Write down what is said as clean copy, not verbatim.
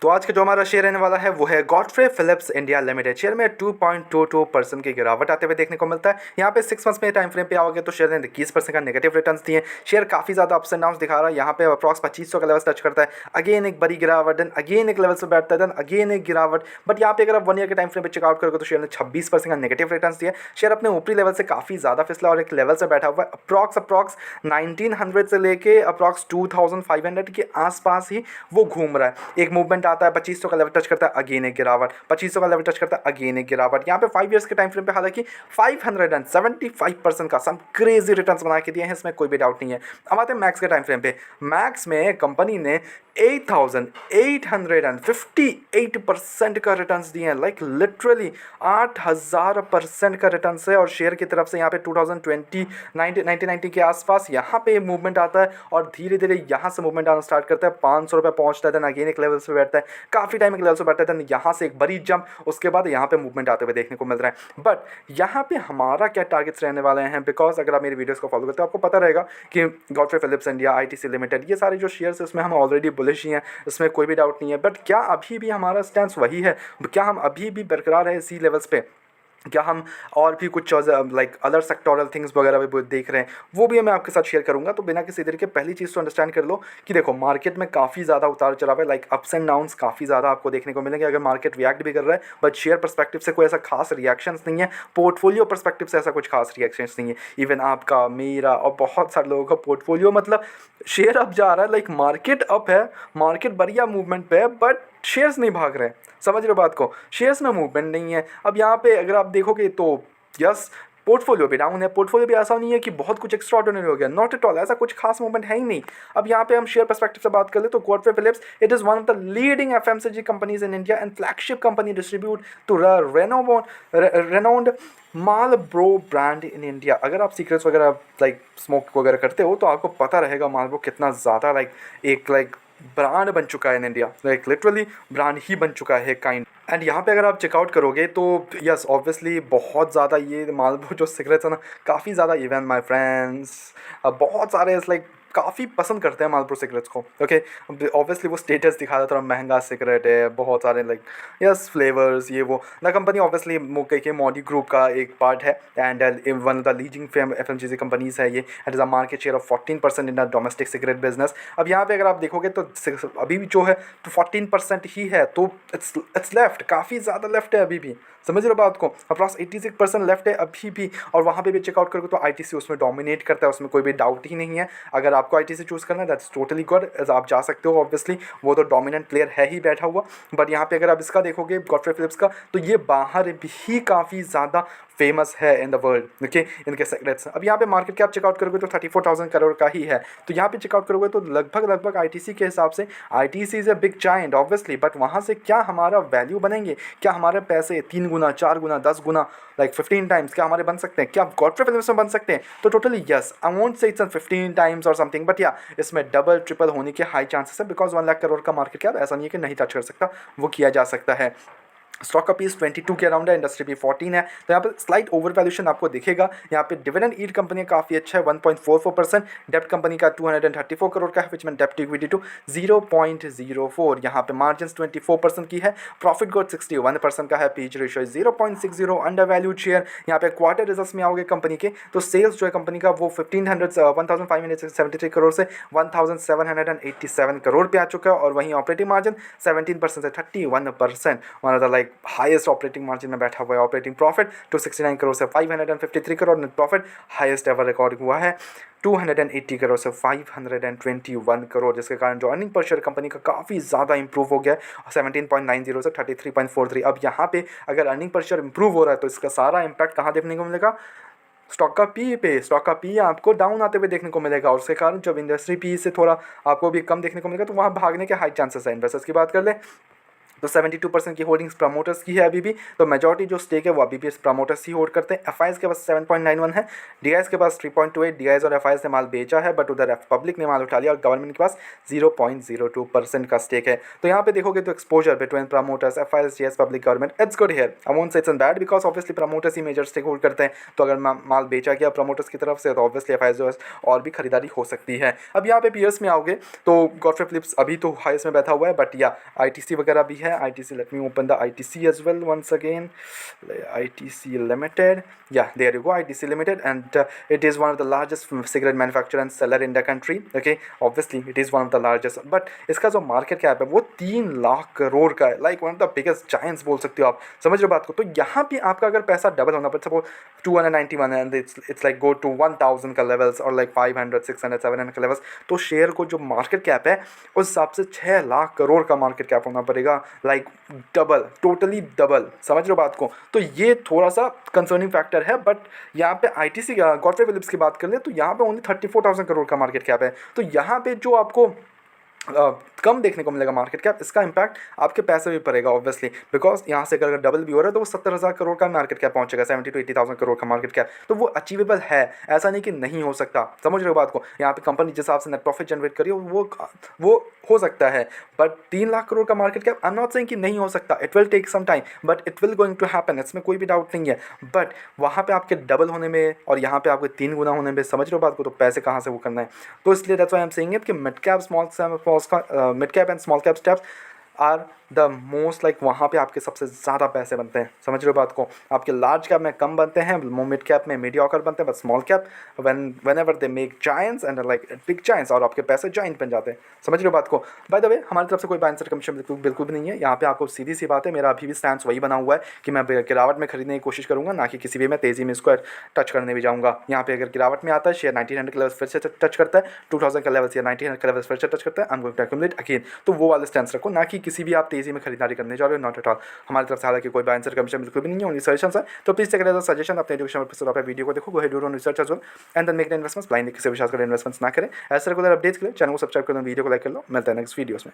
तो आज का जो हमारा शेयर रहने वाला है वो है Godfrey Phillips India limited. Share में 2.22% की गिरावट आते हुए देखने को मिलता है। यहाँ पे 6 मंथ्स में टाइम फ्रेम पे आओगे तो शेयर ने 21% का नेगेटिव रिटर्न्स दिए। शेयर काफ़ी ज़्यादा अप्स एंड डाउन्स दिखा रहा है। यहाँ पे अप्रॉक्स 2500 का लेवल टच करता है, अगेन एक बड़ी गिरावट, देन अगेन एक लेवल से बैठता है, देन अगेन एक गिरावट। बट यहाँ पे अगर आप 1 ईयर के टाइम फ्रेम पे चेकआउट करोगे तो शेयर ने 26% का नेगेटिव रिटर्न्स दिया। शेयर अपने ऊपरी लेवल से काफ़ी ज़्यादा फिसला और एक लेवल से बैठा हुआ है। अप्रॉक्स 1900 से लेके अप्रॉक्स 2500 के आसपास ही वो घूम रहा है। एक मूवमेंट आता है, 2500 का लेवल टच करता है, अगेन एक गिरावट, 2500 का लेवल टच करता है, अगेन एक गिरावट। यहाँ पे 5 ईयर्स के टाइम फ्रेम पे हालांकि 575% का सम क्रेजी रिटर्न्स बना के दिए हैं, इसमें कोई भी डाउट नहीं है। अब आते हैं मैक्स के टाइम फ्रेम पे। मैक्स में कंपनी ने 8858% का रिटर्न्स दिए हैं, लाइक लिटरली 8000% का रिटर्न्स है। और शेयर की तरफ से यहाँ पे 1990 के आसपास यहाँ पे मूवमेंट आता है और धीरे धीरे यहाँ से मूवमेंट आना स्टार्ट करता है। 500 रुपये पहुँचता है, देन अगेन एक लेवल से बैठता है, काफ़ी टाइम एक लेवल से बैठता है, देन यहाँ से एक बड़ी जंप, उसके बाद यहाँ पे मूवमेंट आते हुए देखने को मिल रहा है। बट यहाँ पे हमारा क्या टारगेट्स रहने वाले हैं, बिकॉज अगर आप मेरी वीडियोस को फॉलो करते हो आपको पता रहेगा कि Godfrey Phillips India, ITC limited, ये सारे जो शेयर्स इसमें हम ऑलरेडी बुलिश ही हैं, इसमें कोई भी डाउट नहीं है। बट क्या अभी भी हमारा स्टैंड वही है? क्या हम अभी भी बरकरार है इसी लेवल्स पे? क्या हम और भी कुछ लाइक अदर सेक्टोरल थिंग्स वगैरह भी देख रहे हैं? वो भी मैं आपके साथ शेयर करूंगा। तो बिना किसी देरी के पहली चीज़ तो अंडरस्टैंड कर लो कि देखो, मार्केट में काफ़ी ज़्यादा उतार चढ़ाव है, लाइक अप्स एंड डाउन्स काफ़ी ज़्यादा आपको देखने को मिलेंगे अगर मार्केट रिएक्ट भी कर रहा है। बट शेयर परस्पेक्टिव से कोई ऐसा खास रिएक्शंस नहीं है, पोर्टफोलियो परस्पेक्टिव से ऐसा कुछ खास रिएक्शंस नहीं है। इवन आपका, मेरा और बहुत सारे लोगों का पोर्टफोलियो, मतलब शेयर अप जा रहा है, लाइक मार्केट अप है, मार्केट बढ़िया मूवमेंट पे है, बट शेयर्स नहीं भाग रहे हैं। समझ रहे हो बात को? शेयर्स में मूवमेंट नहीं है। अब यहाँ पे अगर आप देखोगे तो यस, पोर्टफोलियो भी डाउन है। पोर्टफोलियो भी ऐसा नहीं है कि बहुत कुछ एक्स्ट्रा ऑर्डिनरी हो गया, नॉट एट ऑल, ऐसा कुछ खास मूवमेंट है ही नहीं। अब यहाँ पे हम शेयर पर्सपेक्टिव से बात कर ले तो Godfrey Phillips, it is one of the leading FMCG companies in India and flagship company distribute to renowned Marlboro brand in India. अगर आप सीक्रेट्स वगैरह लाइक स्मोक वगैरह करते हो तो आपको पता रहेगा मार्लबोरो कितना ज़्यादा लाइक ब्रांड बन चुका है in India, like literally brand ही बन चुका है काइंड। एंड यहाँ पे अगर आप चेकआउट करोगे तो यस ऑब्वियसली बहुत ज़्यादा ये मार्लबोरो जो सिगरेट्स है ना, काफ़ी ज़्यादा, इवन माय फ्रेंड्स बहुत सारे लाइक काफ़ी पसंद करते हैं मार्लबोरो सिगरेट्स को। ओके, ऑब्वियसली वो स्टेटस दिखा देता है, महंगा सिगरेट है, बहुत सारे लाइक यस फ्लेवर्स, ये वो। द कंपनी ऑब्वियसली मुकेश के मॉडी ग्रुप का एक पार्ट है and one of the leading FMCG companies है ये। It is a market share of 14% in the domestic cigarette business. अब यहाँ पे अगर आप देखोगे तो अभी भी जो है तो 14% ही है, तो इट्स लेफ्ट, काफ़ी ज़्यादा लेफ्ट है अभी भी। समझ रहे हो बात को? अप्रॉक्स 86% लेफ्ट है अभी भी। और वहाँ पे भी चेकआउट करोगे तो आईटीसी उसमें डोमिनेट करता है, उसमें कोई भी डाउट ही नहीं है। अगर आपको आईटीसी चूज़ करना है दैट्स टोटली गुड, आप जा सकते हो, ऑब्वियसली वो तो डोमिनेंट प्लेयर है ही बैठा हुआ। बट यहाँ पे अगर आप इसका देखोगे गॉडफ्रे फिलिप्स का, तो ये बाहर भी काफ़ी ज़्यादा फेमस है इन द वर्ल्ड, ओके, इनके सिगरेट्स। अब यहाँ पे मार्केट कैप चेकआउट करोगे तो 34,000 करोड़ का ही है। तो यहाँ पे चेकआउट करोगे तो लगभग आईटीसी के हिसाब से ITC is a big giant obviously, but वहाँ से क्या हमारा वैल्यू बनेंगे? क्या हमारे पैसे 3 गुना, 4 गुना, 10 गुना, लाइक 15 टाइम्स क्या हमारे बन सकते हैं? क्या गॉडफ्रे फिलिप्स में बन सकते हैं? तो totally yes, I won't say it's 15 times और समथिंग, बट या इसमें डबल ट्रिपल होने के हाई चांसेस है, बिकॉज 1 लाख करोड़ का मार्केट कैप ऐसा नहीं है कि नहीं टच कर सकता, वो किया जा सकता है। स्टॉक का पीस 22 के अराउंड है, इंडस्ट्री भी 14 है। तो यहाँ पर स्लाइट ओवर वैल्यूशन आपको दिखेगा। यहाँ पे डिविडेंड ईल्ड कंपनी काफ़ी अच्छा है 1.44%, डेप्ट कंपनी का 234 करोड़ का है, विच में डेप्ट टू इक्विटी टू 0.04। यहाँ पे मार्जिन 24% की है, प्रॉफिट ग्रोथ 61% का है, पीच रेशियो 0.60, अंडर वैल्यूड शेयर। यहाँ पे क्वार्टर रिजल्ट में आओगे कंपनी के तो सेल्स जो है कंपनी का वो 1573 करोड़ से 1787 करोड़ पे आ चुका है। और वहीं ऑपरेटिंग मार्जिन 17% से 31%, one of the like highest operating margin में बैठा हुआ है। ऑपरेटिंग प्रॉफिट 269 करोड़ से 553 crore, net profit highest ever record हुआ है 280 करोड़ से 521 करोड़, जिसके कारण जो अर्निंग पर शेयर कंपनी का काफ़ी ज़्यादा इंप्रूव हो गया है 17.90 से 33.43। अब यहाँ पे अगर अर्निंग पर शेयर इंप्रूव हो रहा है तो इसका सारा इम्पैक्ट कहाँ देखने को मिलेगा? स्टॉक का पी पे। स्टॉक का पी आपको डाउन आते हुए देखने को मिलेगा और उसके कारण जब इंडस्ट्री पी से थोड़ा आपको भी कम देखने को मिलेगा तो वहाँ भागने के हाई चांसेस है। इन्वेस्टर्स की बात कर ले तो 72% की होल्डिंग्स प्रमोटर्स की है अभी भी, तो मेजॉरिटी जो स्टेक है वो अभी भी प्रमोटर्स ही होल्ड करते हैं। एफआईएस के पास 7.91 है, डीआईएस के पास 3.28, डीआईएस और एफआईएस ने माल बेचा है, बट उधर पब्लिक ने माल उठा लिया और गवर्नमेंट के पास 0.02% का स्टेक है। तो यहाँ पे देखोगे तो exposure between promoters, FIs, DIs, public, government, it's good here. I won't say it's bad because obviously promoters ही मेजर स्टेक होल्ड करते हैं, तो अगर माल बेचा गया प्रमोटर्स की तरफ से तो ऑब्वियसली एफआईएस जो है और भी खरीदारी हो सकती है। अब यहाँ पे पीयर्स में आओगे तो गॉडफ्रे फिलिप्स अभी तो हाईएस्ट में बैठा हुआ है, बट या आईटीसी वगैरह भी है। ITC, let me open the ITC as well once again, ITC limited, yeah, there you go, ITC Limited, and it is one of the largest cigarette manufacturer and seller in the country. Okay, obviously it is one of the largest, but इसका जो market cap है वो 3 लाख करोड़ का है, like one of the biggest giants बोल सकते हो आप, समझ रहे हो बात को। तो यहाँ पे आपका अगर पैसा डबल होना पड़ता है, suppose 291 and it's like go to 1000 का लेवल्स और लाइक 500, 600, 700 का लेवल्स, तो शेयर को जो मार्केट कैप है उस हिसाब से 6 लाख करोड़ का मार्केट कैप होना पड़ेगा, लाइक डबल, टोटली डबल, समझ रहे हो बात को। तो ये थोड़ा सा कंसर्निंग फैक्टर है, बट यहाँ पे आईटीसी गॉडफ्रे फिलिप्स की बात कर ले तो यहाँ पे ओनली 34,000 करोड़ का मार्केट कैप है। तो यहाँ पे जो आपको कम देखने को मिलेगा मार्केट कैप, इसका इम्पैक्ट आपके पैसे भी पड़ेगा ऑब्वियसली, बिकॉज यहाँ से अगर डबल भी हो रहा है तो वो 70,000 करोड़ का मार्केट कैप पहुंचेगा, 70 to 80,000 करोड़ का मार्केट कैप। तो वो अचीवेबल है, ऐसा नहीं कि नहीं हो सकता, समझ रहे हो बात को। यहाँ पे कंपनी जिस हिसाब से नेट प्रॉफिट जनरेट करी वो हो सकता है, बट 3 लाख करोड़ का market cap, I am not saying कि नहीं हो सकता, it will take some time, but it will going to happen, इसमें कोई भी डाउट नहीं है। बट वहाँ पे आपके डबल होने में और यहाँ पे आपके 3 गुना होने में, समझ रहे हो बात को, तो पैसे कहाँ से वो करना है। तो इसलिए that's why I am saying it कि mid cap and small cap steps are the most, like वहाँ पे आपके सबसे ज़्यादा पैसे बनते हैं, समझ रहे हो बात को। आपके लार्ज कैप में कम बनते हैं, मिड कैप में मीडियोकर बनते हैं, but small cap when ever they make giants and like big giants, और आपके पैसे जायंट बन जाते हैं, समझ रहे हो बात को। बाय द वे हमारी तरफ से कोई बाय एंड सेल कमीशन बिल्कुल भी नहीं है यहाँ पे। आपको सीधी सी बात है, मेरा अभी भी स्टैंड वही बना हुआ है कि मैं गिरावट में खरीदने की कोशिश करूँगा, ना कि किसी भी मैं तेज़ी में इसको टच करने भी जाऊँगा। यहाँ पे अगर गिरावट में आता है, शेयर 1900 के लेवल फिर से टच करता है, 2000 का लेवल या 1900 का लेवल फिर से टच करता है, I am going to accumulate again. तो वो वाले स्टैंड रखो, ना कि किसी भी आप तेज़ी में खरीदारी करने जा रहे हो, नॉट एट ऑल। हमारी तरफ से हालांकि कोई बाय एंड सेल कमीशन बिल्कुल भी नहीं है, ओनली सजेशन है। तो please take as a suggestion, अपने एजुकेशन पर्पस पे वीडियो को देखो, go ahead do your research as well and then make the investments. Blindly किसी विश्वास कर इन्वेस्टमेंट्स ना करें। ऐसे रेगुलर अपडेट्स के लिए चैनल को सब्सक्राइब कर लो, वीडियो को लाइक कर लो। मिलता है नेक्स्ट वीडियोस में।